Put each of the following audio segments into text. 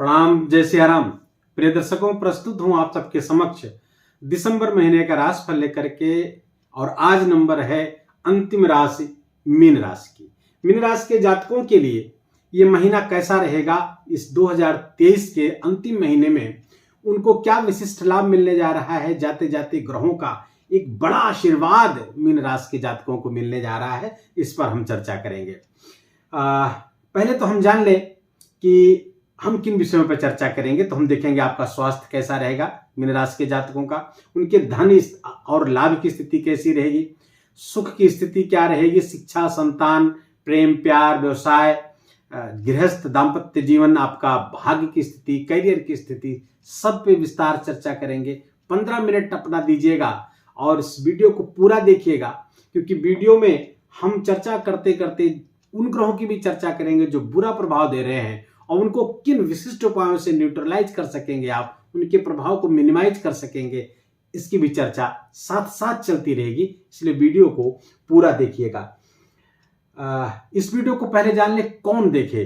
प्रणाम, जय सिया राम। प्रिय दर्शकों, प्रस्तुत हूं आप सबके समक्ष दिसंबर महीने का राशिफल लेकर के। और आज नंबर है अंतिम राशि मीन राशि की। मीन राशि के जातकों के लिए ये महीना कैसा रहेगा, इस 2023 के अंतिम महीने में उनको क्या विशिष्ट लाभ मिलने जा रहा है, जाते जाते ग्रहों का एक बड़ा आशीर्वाद मीन राशि के जातकों को मिलने जा रहा है, इस पर हम चर्चा करेंगे। पहले तो हम जान लें कि हम किन विषयों पर चर्चा करेंगे। तो हम देखेंगे आपका स्वास्थ्य कैसा रहेगा मीन राशि के जातकों का, उनके धन और लाभ की स्थिति कैसी रहेगी, सुख की स्थिति क्या रहेगी, शिक्षा, संतान, प्रेम, प्यार, व्यवसाय, गृहस्थ दाम्पत्य जीवन, आपका भाग्य की स्थिति, करियर की स्थिति, सब पे विस्तार चर्चा करेंगे। 15 मिनट अपना दीजिएगा और इस वीडियो को पूरा देखिएगा, क्योंकि वीडियो में हम चर्चा करते करते उन ग्रहों की भी चर्चा करेंगे जो बुरा प्रभाव दे रहे हैं और उनको किन विशिष्ट उपायों से न्यूट्रलाइज कर सकेंगे, आप उनके प्रभाव को मिनिमाइज कर सकेंगे, इसकी भी चर्चा साथ साथ चलती रहेगी। इसलिए वीडियो को पूरा देखिएगा। इस वीडियो को पहले जान ले कौन देखे।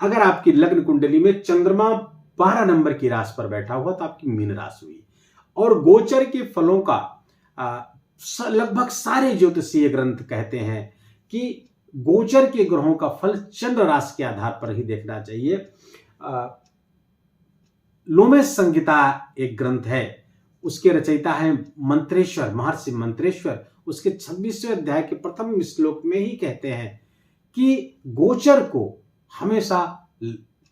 अगर आपकी लग्न कुंडली में चंद्रमा 12 नंबर की राशि पर बैठा हुआ तो आपकी मीन राशि हुई। और गोचर के फलों का लगभग सारे ज्योतिषीय ग्रंथ कहते हैं कि गोचर के ग्रहों का फल चंद्र राशि के आधार पर ही देखना चाहिए। लोमेश संहिता एक ग्रंथ है, उसके रचयिता है मंत्रेश्वर, महर्षि मंत्रेश्वर। उसके 26वें अध्याय के प्रथम श्लोक में ही कहते हैं कि गोचर को हमेशा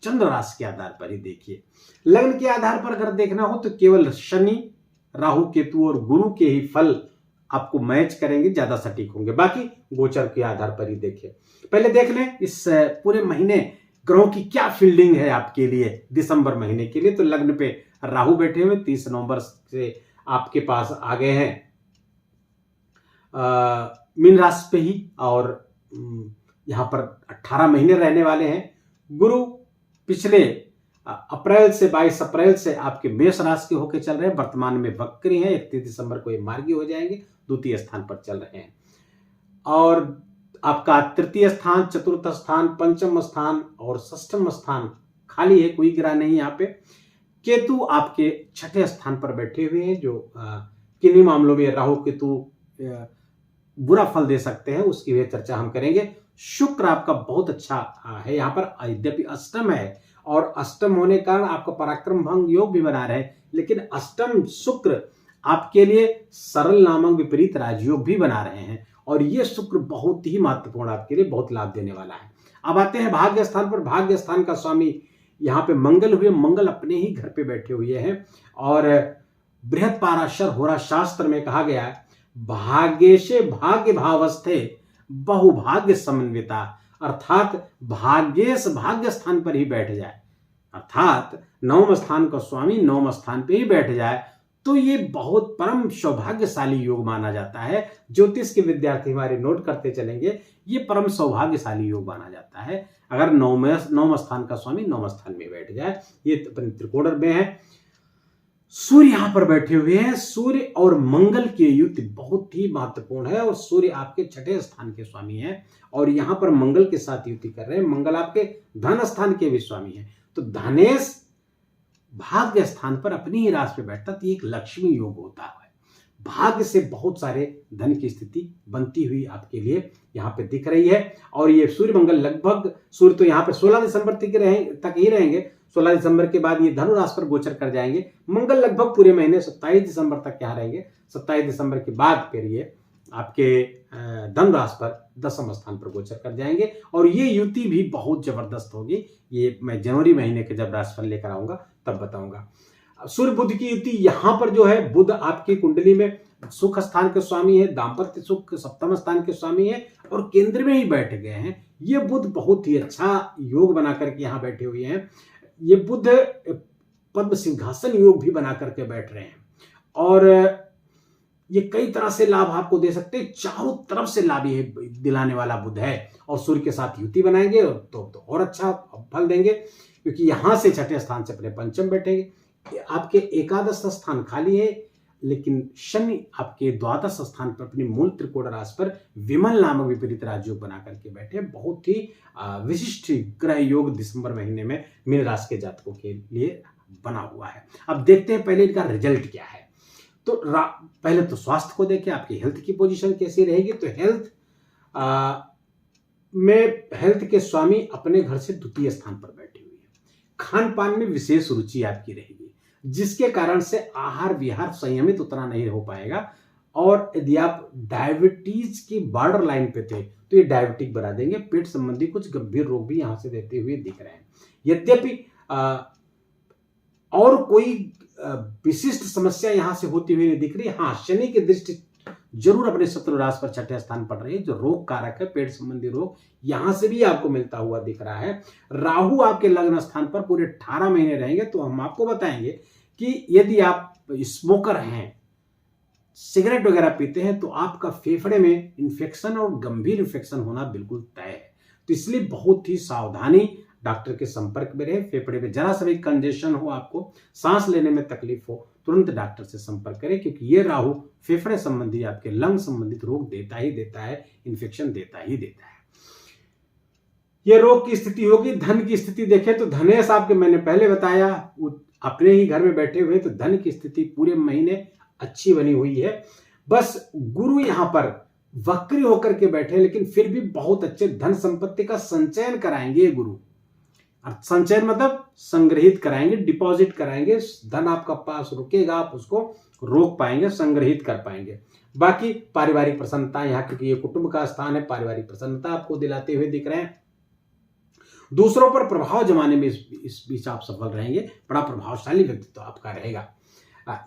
चंद्र राशि के आधार पर ही देखिए। लग्न के आधार पर अगर देखना हो तो केवल शनि, राहु, केतु और गुरु के ही फल आपको मैच करेंगे, ज्यादा सटीक होंगे। बाकी गोचर के आधार पर ही देखिए। पहले देख लें इस पूरे महीने ग्रहों की क्या फील्डिंग है आपके लिए दिसंबर महीने के लिए। तो लग्न पे राहु बैठे हुए 30 नवंबर से आपके पास आ गए हैं मीन राशि पे ही, और यहां पर 18 महीने रहने वाले हैं। गुरु पिछले अप्रैल से 22 अप्रैल से आपके मेष राशि के होके चल रहे हैं, वर्तमान में वक्री हैं। 31 दिसंबर को ये मार्गी हो जाएंगे, द्वितीय स्थान पर चल रहे हैं। और आपका तृतीय स्थान, चतुर्थ स्थान, पंचम स्थान और षष्ठम स्थान खाली है, कोई ग्रह नहीं यहाँ पे। केतु आपके छठे स्थान पर बैठे हुए हैं, जो किन्हीं मामलों में राहु केतु बुरा फल दे सकते हैं, उसकी भी चर्चा हम करेंगे। शुक्र आपका बहुत अच्छा है यहाँ पर, यद्यपि अष्टम है और अष्टम होने के कारण आपका पराक्रम भंग योग भी बना रहे, लेकिन अष्टम शुक्र आपके लिए सरल नामक विपरीत राजयोग भी बना रहे हैं। और ये शुक्र बहुत ही महत्वपूर्ण आपके लिए, बहुत लाभ देने वाला है। अब आते हैं भाग्य स्थान पर। भाग्य स्थान का स्वामी यहाँ पे मंगल हुए। मंगल अपने ही घर पे बैठे हुए हैं और बृहद पाराशर होरा शास्त्र में कहा गया है, भाग्येशे भाग्य भावस्थे बहुभाग्य समन्विता, अर्थात भाग्येश भाग्य स्थान पर ही बैठ जाए, अर्थात नवम स्थान का स्वामी नवम स्थान पे ही बैठ जाए तो ये बहुत परम सौभाग्यशाली योग माना जाता है। ज्योतिष के विद्यार्थी हमारे नोट करते चलेंगे, ये परम सौभाग्यशाली योग माना जाता है अगर नवम स्थान का स्वामी नवम स्थान में बैठ जाए। ये त्रिकोण में है। सूर्य यहां पर बैठे हुए हैं। सूर्य और मंगल की युति बहुत ही महत्वपूर्ण है और सूर्य आपके छठे स्थान के स्वामी हैं और यहां पर मंगल के साथ युति कर रहे हैं। मंगल आपके धन स्थान के भी स्वामी हैं। तो धनेश भाग्य स्थान पर अपनी ही राशि पे बैठता तो एक लक्ष्मी योग होता है। भाग्य से बहुत सारे धन की स्थिति बनती हुई आपके लिए यहाँ पे दिख रही है। और ये सूर्य मंगल लगभग, सूर्य तो यहाँ पे 16 दिसंबर तक ही रहेंगे। 16 दिसंबर के बाद ये धनु राशि पर गोचर कर जाएंगे। मंगल लगभग पूरे महीने 27 दिसंबर तक यहाँ रहेंगे। 27 दिसंबर के बाद फिर ये आपके धनु राशि पर 10वें स्थान पर गोचर कर जाएंगे और ये युति भी बहुत जबरदस्त होगी। ये मैं जनवरी महीने के जब राशिफल लेकर आऊंगा तब बताऊंगा। सूर्य बुध की युति यहाँ पर जो है, बुध आपकी कुंडली में सुख स्थान के स्वामी है, दाम्पत्य सुख सप्तम स्थान के स्वामी है और केंद्र में ही बैठ गए हैं। ये बुध बहुत ही अच्छा योग बना करके यहाँ बैठे हुए हैं। ये बुध पद्म सिंहासन योग भी बना करके बैठ रहे हैं और ये कई तरह से लाभ आपको दे सकते हैं। चारों तरफ से लाभ ये दिलाने वाला बुध है और सूर्य के साथ युति बनाएंगे तो और अच्छा फल देंगे, क्योंकि यहां से छठे स्थान से अपने पंचम बैठेंगे। आपके एकादश स्थान खाली है लेकिन शनि आपके द्वादश स्थान पर अपनी मूल त्रिकोण राशि पर विमल नामक विपरीत राजयोग बना करके बैठे। बहुत ही विशिष्ट ग्रह योग दिसंबर महीने में मीन राशि के जातकों के लिए बना हुआ है। अब देखते हैं पहले इनका रिजल्ट क्या है। तो पहले तो स्वास्थ्य को देखें, आपकी हेल्थ की पोजीशन कैसी रहेगी। तो हेल्थ के स्वामी अपने घर से द्वितीय स्थान पर बैठे हुए हैं। खान पान में विशेष रुचि आपकी रहेगी, जिसके कारण से आहार विहार संयमित उतना नहीं हो पाएगा। और यदि आप डायबिटीज की बॉर्डर लाइन पे थे तो ये डायबिटिक बना देंगे। पेट संबंधी कुछ गंभीर रोग भी यहां से देते हुए दिख रहे हैं। यद्यपि और कोई विशिष्ट समस्या यहां से होती हुई नहीं दिख रही। हाँ, शनि की दृष्टि जरूर अपने शत्रु राशि पर छठे स्थान पर रही है, जो रोग कारक है, पेट संबंधी रोग यहां से भी आपको मिलता हुआ दिख रहा है। राहु आपके लग्न स्थान पर पूरे 18 महीने रहेंगे। तो हम आपको बताएंगे कि यदि आप स्मोकर हैं, सिगरेट वगैरह पीते हैं, तो आपका फेफड़े में इंफेक्शन और गंभीर इंफेक्शन होना बिल्कुल तय है। तो इसलिए बहुत ही सावधानी, डॉक्टर के संपर्क में रहे। फेफड़े में जरा सा भी कंजेशन हो, आपको सांस लेने में तकलीफ हो, तुरंत डॉक्टर से संपर्क करें, क्योंकि ये राहु फेफड़े संबंधी, आपके लंग संबंधित रोग देता ही देता है, इन्फेक्शन देता ही देता है। ये रोग की स्थिति होगी। धन की स्थिति देखें तो धनेश आपके, मैंने पहले बताया, अपने ही घर में बैठे हुए, तो धन की स्थिति पूरे महीने अच्छी बनी हुई है। बस गुरु यहां पर वक्री होकर के बैठे, लेकिन फिर भी बहुत अच्छे धन संपत्ति का संचयन कराएंगे गुरु। संचयन मतलब संग्रहित कराएंगे, डिपॉजिट कराएंगे। धन आपका पास रुकेगा, आप उसको रोक पाएंगे, संग्रहित कर पाएंगे। बाकी पारिवारिक प्रसन्नता यहाँ, क्योंकि ये कुटुंब का स्थान है, पारिवारिक प्रसन्नता आपको दिलाते हुए दिख रहे हैं। दूसरों पर प्रभाव जमाने में इस बीच आप सफल रहेंगे। बड़ा प्रभावशाली व्यक्तित्व आपका रहेगा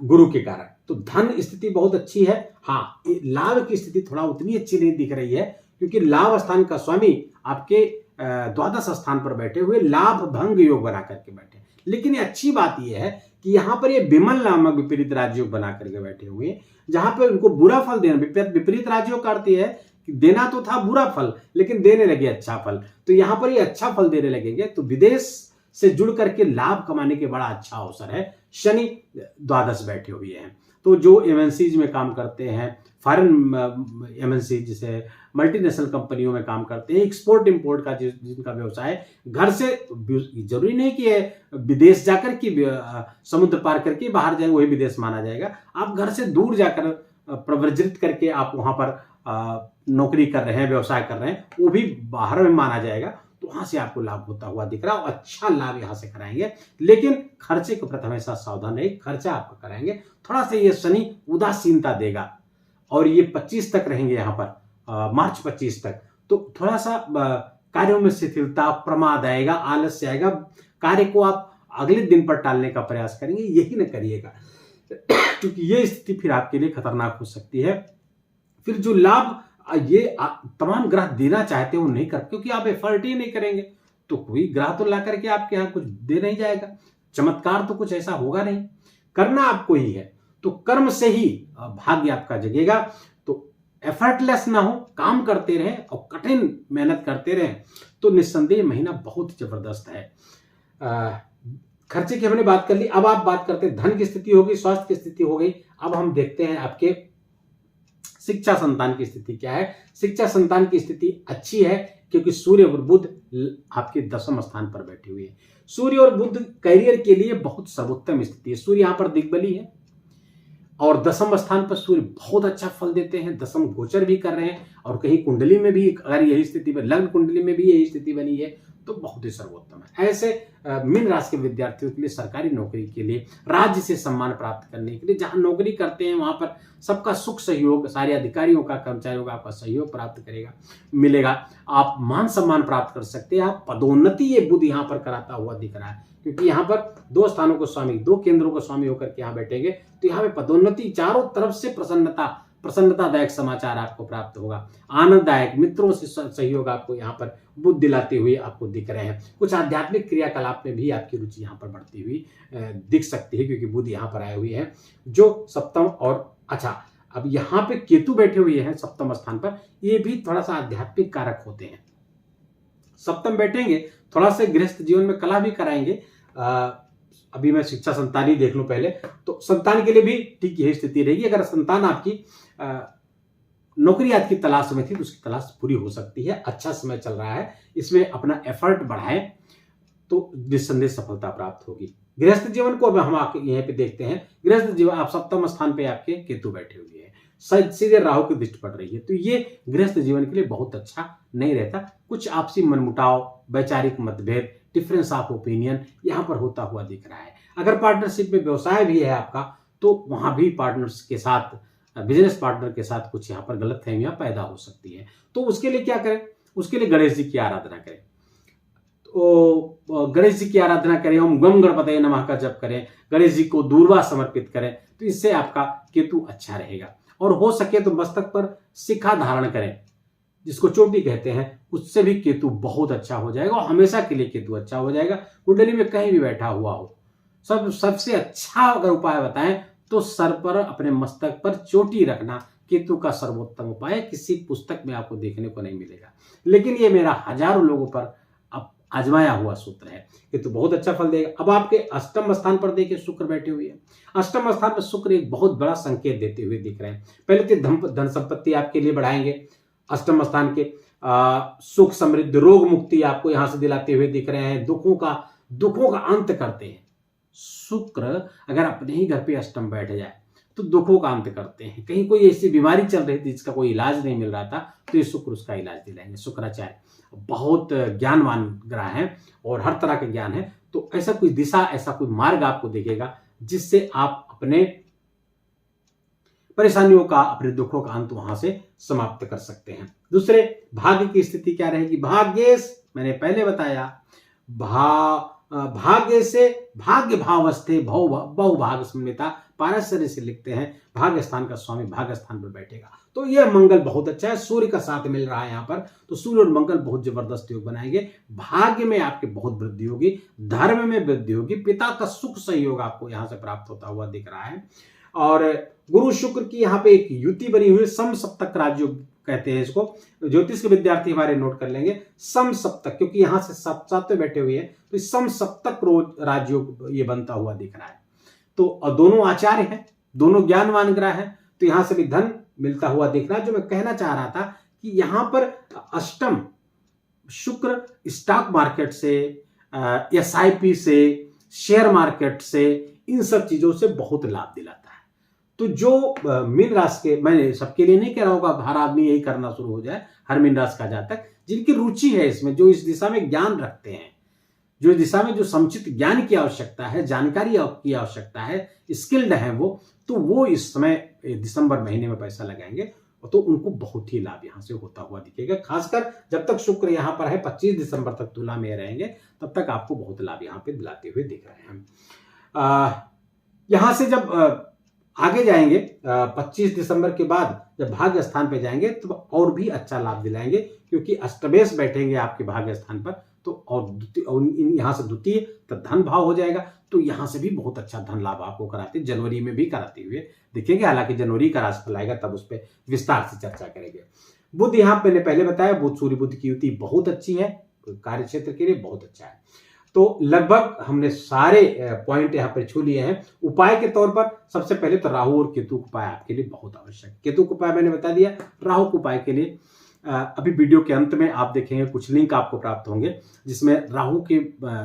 गुरु के कारण। तो धन स्थिति बहुत अच्छी है। हाँ, लाभ की स्थिति थोड़ा उतनी अच्छी नहीं दिख रही है, क्योंकि लाभ स्थान का स्वामी आपके द्वादश स्थान पर बैठे हुए लाभ भंग योग बना करके बैठे। लेकिन ये अच्छी बात यह है कि यहाँ पर ये विमल नामक विपरीत राजयोग बना करके बैठे हुए हैं, जहां पर उनको बुरा फल देना। विपरीत राजयोग का अर्थ है कि देना तो था बुरा फल, लेकिन देने लगे अच्छा फल। तो यहां पर ये अच्छा फल देने लगेंगे। तो विदेश से जुड़ करके लाभ कमाने के बड़ा अच्छा अवसर है। शनि द्वादश बैठे हुए हैं, तो जो एमएनसीज में काम करते हैं, फॉरेन एमएनसी जैसे मल्टीनेशनल कंपनियों में काम करते हैं, एक्सपोर्ट इंपोर्ट का जिनका व्यवसाय, घर से जरूरी नहीं कि है विदेश जाकर के समुद्र पार करके बाहर जाएंगे वही विदेश माना जाएगा। आप घर से दूर जाकर प्रव्रजित करके आप वहां पर नौकरी कर रहे हैं, व्यवसाय कर रहे हैं, वो भी बाहर में माना जाएगा। तो वहां से आपको लाभ होता हुआ दिख रहा है, और अच्छा लाभ यहां से कराएंगे। लेकिन खर्चे को प्रथम ऐसा सावधान रहिए, खर्चा आपका कराएंगे। थोड़ा सा ये शनि उदासीनता देगा, और ये 25 तक रहेंगे यहाँ पर, मार्च 25 तक। तो थोड़ा सा कार्यों में शिथिलता, प्रमाद आएगा, आलस्य आएगा। कार्य को आप अगले दिन पर टालने का प्रयास करेंगे, यही न करिएगा, क्योंकि ये स्थिति फिर आपके लिए खतरनाक हो सकती है। फिर जो लाभ ये तमाम ग्रह देना चाहते हैं वो नहीं कर, क्योंकि आप एफर्ट ही नहीं करेंगे, तो कोई ग्रह तो ला करके आपके यहाँ कुछ दे नहीं जाएगा। चमत्कार तो कुछ ऐसा होगा नहीं, करना आपको ही है। तो कर्म से ही भाग्य आपका जगेगा। तो एफर्टलेस ना हो, काम करते रहें और कठिन मेहनत करते रहें, तो निस्संदेह महीना बहुत जबरदस्त है। खर्चे की हमने बात कर ली। अब आप बात करते हैं, धन की स्थिति होगी, स्वास्थ्य की स्थिति हो गई। अब हम देखते हैं आपके शिक्षा संतान की स्थिति क्या है। शिक्षा संतान की स्थिति अच्छी है, क्योंकि सूर्य और बुध आपके दशम स्थान पर बैठे हुए हैं। सूर्य और बुध करियर के लिए बहुत सर्वोत्तम स्थिति है। सूर्य यहाँ पर दिग्बली है, और दशम स्थान पर सूर्य बहुत अच्छा फल देते हैं। दशम गोचर भी कर रहे हैं, और कहीं कुंडली में भी अगर यही स्थिति, लग्न कुंडली में भी यही स्थिति बनी है, तो बहुत ही सर्वोत्तम है। ऐसे मीन राशि के विद्यार्थियों के लिए, सरकारी नौकरी के लिए, राज्य से सम्मान प्राप्त करने के लिए, जहां नौकरी करते हैं वहां पर सबका सुख सहयोग, सारे अधिकारियों का, कर्मचारियों का आपका सहयोग प्राप्त मिलेगा। आप मान सम्मान प्राप्त कर सकते हैं। आप पदोन्नति ये बुध यहाँ पर कराता हुआ दिख रहा है, क्योंकि यहाँ पर 2 स्थानों को स्वामी, 2 केंद्रों को स्वामी होकर के यहाँ बैठेंगे। तो यहाँ पे पदोन्नति, चारों तरफ से प्रसन्नतादायक समाचार आपको प्राप्त होगा। आनंददायक मित्रों से सहयोग आपको यहाँ पर बुध दिलाते हुए आपको दिख रहे हैं। कुछ आध्यात्मिक क्रियाकलाप में भी आपकी रुचि यहाँ पर बढ़ती हुई दिख सकती है, क्योंकि बुध यहाँ पर आए हुए हैं, जो सप्तम और अच्छा, अब यहाँ पे केतु बैठे हुए हैं सप्तम स्थान पर। ये भी थोड़ा सा आध्यात्मिक कारक होते हैं। सप्तम बैठेंगे, थोड़ा सा गृहस्थ जीवन में कला भी कराएंगे। अभी मैं शिक्षा संतान ही देख लूं पहले, तो संतान के लिए भी ठीक यही स्थिति रहेगी। अगर संतान आपकी नौकरी आज की तलाश में थी तो उसकी तलाश पूरी हो सकती है। अच्छा समय चल रहा है, इसमें अपना एफर्ट बढ़ाएं तो निस्संदेह सफलता प्राप्त होगी। गृहस्थ जीवन को अब हम आके यहाँ पे देखते हैं। गृहस्थ जीवन, आप सप्तम स्थान पे आपके केतु बैठे हुए हैं, सीधे राहु की दृष्टि पड़ रही है, तो ये गृहस्थ जीवन के लिए बहुत अच्छा नहीं रहता। कुछ आपसी मनमुटाव, वैचारिक मतभेद, डिफरेंस ऑफ ओपिनियन यहाँ पर होता हुआ दिख रहा है। अगर पार्टनरशिप में व्यवसाय भी है आपका तो वहां भी पार्टनर्स के साथ, बिजनेस पार्टनर के साथ कुछ यहाँ पर गलतफहमियां पैदा हो सकती है। तो उसके लिए क्या करें? उसके लिए गणेश जी की आराधना करें। तो गणेश जी की आराधना करें, ओम गम गणपतये नमः का जप करें, गणेश जी को दूर्वा समर्पित करें, तो इससे आपका केतु अच्छा रहेगा। और हो सके तो मस्तक पर शिखा धारण करें, जिसको चोटी कहते हैं, उससे भी केतु बहुत अच्छा हो जाएगा और हमेशा के लिए केतु अच्छा हो जाएगा। कुंडली में कहीं भी बैठा हुआ हो, सबसे अच्छा अगर उपाय बताएं तो सर पर, अपने मस्तक पर चोटी रखना केतु का सर्वोत्तम उपाय है। किसी पुस्तक में आपको देखने को नहीं मिलेगा, लेकिन ये मेरा हजारों लोगों पर आजमाया हुआ सूत्र है। केतु बहुत अच्छा फल देगा। अब आपके अष्टम स्थान पर देखिए शुक्र बैठे हुए हैं। अष्टम स्थान पर शुक्र एक बहुत बड़ा संकेत देते हुए दिख रहे हैं। पहले तो धन संपत्ति आपके लिए बढ़ाएंगे। अष्टम स्थान के सुख, समृद्धि, रोग मुक्ति आपको यहां से दिलाते हुए दिख रहे हैं। दुखों का अंत करते हैं। शुक्र अगर अपने ही घर पे अष्टम बैठ जाए तो दुखों का अंत करते हैं। कहीं कोई ऐसी बीमारी चल रही थी जिसका कोई इलाज नहीं मिल रहा था, तो ये शुक्र उसका इलाज दिलाएंगे। शुक्राचार्य बहुत ज्ञानवान ग्रह है और हर तरह का ज्ञान है, तो ऐसा कोई दिशा, ऐसा कोई मार्ग आपको दिखेगा जिससे आप अपने परेशानियों का, अपने दुखों का अंत वहां से समाप्त कर सकते हैं। दूसरे, भाग्य की स्थिति क्या रहेगी? भाग्येश, मैंने पहले बताया, भाग्य से भाग्य भावस्थे बहुभाग संहिता पारस्यर्य से लिखते हैं, भाग्य स्थान का स्वामी भाग्य स्थान पर बैठेगा तो यह मंगल बहुत अच्छा है। सूर्य का साथ मिल रहा है यहाँ पर, तो सूर्य और मंगल बहुत जबरदस्त योग बनाएंगे। भाग्य में आपके बहुत वृद्धि होगी, धर्म में वृद्धि होगी, पिता का सुख सहयोग आपको यहाँ से प्राप्त होता हुआ दिख रहा है। और गुरु शुक्र की यहाँ पे एक युति बनी हुई, सम सप्तक राजयोग कहते हैं इसको। ज्योतिष के विद्यार्थी हमारे नोट कर लेंगे सम सप्तक, क्योंकि यहां से साथ बैठे हुए हैं, तो सम सप्तक राजयोग ये बनता हुआ दिख रहा है। तो दोनों आचार्य हैं, दोनों ज्ञानवान ग्रह हैं, तो यहां से भी धन मिलता हुआ दिख रहा है। जो मैं कहना चाह रहा था कि यहां पर अष्टम शुक्र स्टॉक मार्केट से, SIP से, शेयर मार्केट से, इन सब चीजों से बहुत लाभ दिलाता है। तो जो मीन राशि के, मैं सबके लिए नहीं कह रहा हूँ हर आदमी यही करना शुरू हो जाए, हर मीन राशि का जातक जिनकी रुचि है इसमें, जो इस दिशा में ज्ञान रखते हैं, जो दिशा में जो समुचित ज्ञान की आवश्यकता है, जानकारी की आवश्यकता है, स्किल्ड है वो, तो वो इस समय दिसंबर महीने में पैसा लगाएंगे तो उनको बहुत ही लाभ यहां से होता हुआ दिखेगा। खासकर जब तक शुक्र यहां पर है, 25 दिसंबर तक तुला में रहेंगे, तब तक आपको बहुत लाभ यहां पे दिलाते हुए दिख रहे हैं। यहां से जब आगे जाएंगे 25 दिसंबर के बाद जब भाग्य स्थान पे जाएंगे तो और भी अच्छा लाभ दिलाएंगे, क्योंकि अष्टमेश बैठेंगे आपके भाग्य स्थान पर, तो और यहां से द्वितीय तो धन भाव हो जाएगा, तो यहां से भी बहुत अच्छा धन लाभ आपको कराते, जनवरी में भी कराते हुए दिखेंगे। हालांकि जनवरी का राशिफल आएगा तब उस पर विस्तार से चर्चा करेंगे। बुध, यहाँ मैंने पहले बताया, बुध सूर्य बुध की युति बहुत अच्छी है, कार्य क्षेत्र के लिए बहुत अच्छा है। तो लगभग हमने सारे पॉइंट यहाँ पर छू लिए हैं। उपाय के तौर पर सबसे पहले तो राहु और केतु उपाय आपके लिए बहुत आवश्यक है। केतु का उपाय मैंने बता दिया, राहु के उपाय के लिए अभी वीडियो के अंत में आप देखेंगे कुछ लिंक आपको प्राप्त होंगे, जिसमें राहु के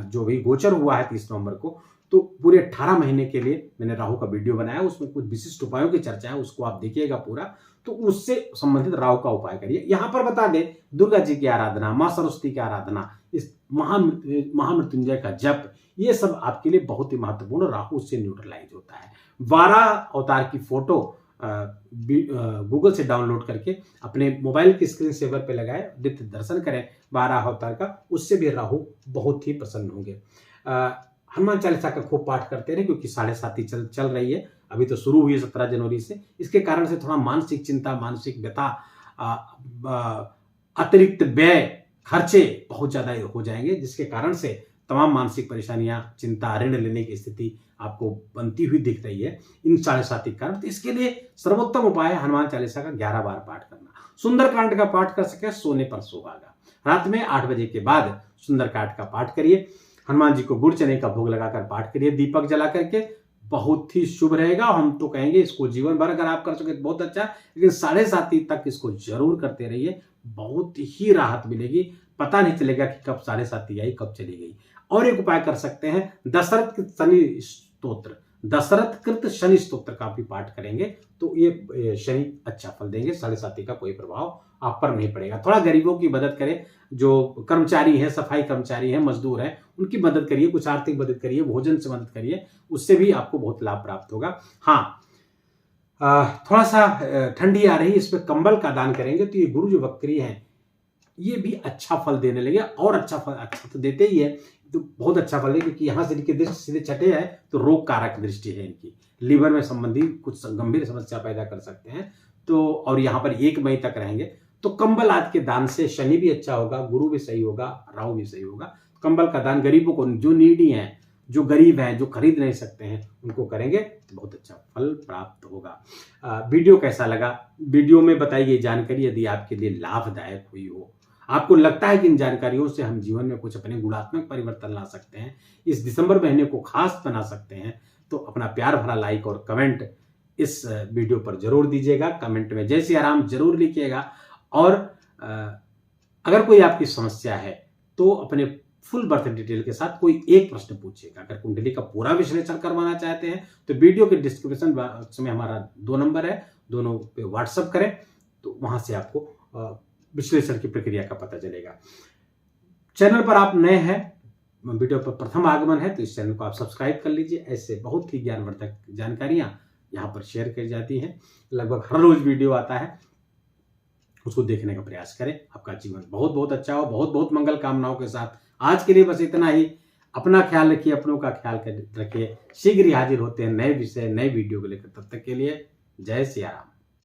जो भी गोचर हुआ है 30 नवंबर को, तो पूरे 18 महीने के लिए मैंने राहु का वीडियो बनाया, उसमें कुछ विशिष्ट उपायों की चर्चा है, उसको आप देखिएगा पूरा, तो उससे संबंधित राहु का उपाय करिए। यहाँ पर बता दें, दुर्गा जी की आराधना, मां सरस्वती की आराधना, इस महामृत्युंजय का जप, ये सब आपके लिए बहुत ही महत्वपूर्ण, राहु से न्यूट्रलाइज होता है। 12 अवतार की फोटो गूगल से डाउनलोड करके अपने मोबाइल की स्क्रीन सेवर पे लगाए, नित्य दर्शन करें 12 अवतार का, उससे भी राहु बहुत ही प्रसन्न होंगे। हनुमान चालीसा का खूब पाठ करते रहे, क्योंकि 7.5 चल रही है, अभी तो शुरू हुई है 17 जनवरी से। इसके कारण से थोड़ा मानसिक चिंता, मानसिक व्यथा, अतिरिक्त व्यय, खर्चे बहुत ज्यादा हो जाएंगे, जिसके कारण से तमाम मानसिक परेशानियां, चिंता, ऋण लेने की स्थिति आपको बनती हुई दिख रही है इन 7.5 के कारण। तो इसके लिए सर्वोत्तम उपाय है हनुमान चालीसा का 11 बार पाठ करना। सुंदरकांड का पाठ कर सके, सोने पर सुहागा, रात में 8 बजे के बाद सुंदरकांड का पाठ करिए। हनुमान जी को गुड़ चने का भोग लगाकर पाठ करिए, दीपक जला करके, बहुत ही शुभ रहेगा। हम तो कहेंगे इसको जीवन भर अगर आप कर सके तो बहुत अच्छा, लेकिन 7:30 तक इसको जरूर करते रहिए, बहुत ही राहत मिलेगी। पता नहीं चलेगा कि कब 7:30 आई, कब चली गई। और एक उपाय कर सकते हैं, दशरथ कृत शनि स्तोत्र का भी पाठ करेंगे तो ये शनि अच्छा फल देंगे। 7:30 का कोई प्रभाव आप पर नहीं पड़ेगा। थोड़ा गरीबों की मदद करें, जो कर्मचारी हैं, सफाई कर्मचारी हैं, मजदूर हैं, उनकी मदद करिए, कुछ आर्थिक मदद करिए, भोजन से मदद करिए, उससे भी आपको बहुत लाभ प्राप्त होगा। हाँ, थोड़ा सा ठंडी आ रही है, इस पर कंबल का दान करेंगे तो ये गुरु जो वक्री हैं ये भी अच्छा फल देने लगे, और अच्छा तो देते ही है, तो बहुत अच्छा फल है, क्योंकि यहाँ से इनकी दृष्टि सीधे छठे है तो रोग कारक दृष्टि है इनकी, लीवर में संबंधी कुछ गंभीर समस्या पैदा कर सकते हैं। तो और यहाँ पर 1 मई तक रहेंगे, तो कंबल आदि के दान से शनि भी अच्छा होगा, गुरु भी सही होगा, राहु भी सही होगा। कंबल का दान गरीबों को, जो नीडी हैं, जो गरीब हैं, जो खरीद नहीं सकते हैं, उनको करेंगे तो बहुत अच्छा फल प्राप्त होगा। वीडियो कैसा लगा, वीडियो में बताई गई जानकारी यदि आपके लिए लाभदायक हुई हो, आपको लगता है कि इन जानकारियों से हम जीवन में कुछ अपने गुणात्मक परिवर्तन ला सकते हैं, इस दिसंबर महीने को खास बना सकते हैं, तो अपना प्यार भरा लाइक और कमेंट इस वीडियो पर जरूर दीजिएगा। कमेंट में जय सिया राम जरूर लिखिएगा। और अगर कोई आपकी समस्या है तो अपने फुल बर्थ डिटेल के साथ कोई एक प्रश्न पूछिएगा। अगर कुंडली का पूरा विश्लेषण करवाना चाहते हैं तो वीडियो के डिस्क्रिप्शन बॉक्स में हमारा 2 नंबर है, दोनों पे व्हाट्सएप करें तो वहां से आपको विश्लेषण की प्रक्रिया का पता चलेगा। चैनल पर आप नए हैं, वीडियो पर प्रथम आगमन है, तो इस चैनल को आप सब्सक्राइब कर लीजिए। ऐसे बहुत ही ज्ञानवर्धक जानकारियां यहाँ पर शेयर की जाती हैं, लगभग हर रोज वीडियो आता है, उसको देखने का प्रयास करें। आपका जीवन बहुत बहुत अच्छा हो, बहुत बहुत मंगल कामनाओं के साथ आज के लिए बस इतना ही। अपना ख्याल रखिए, अपनों का ख्याल रखिए। शीघ्र ही हाजिर होते हैं नए विषय, नए वीडियो को लेकर। तब तक के लिए जय सिया राम।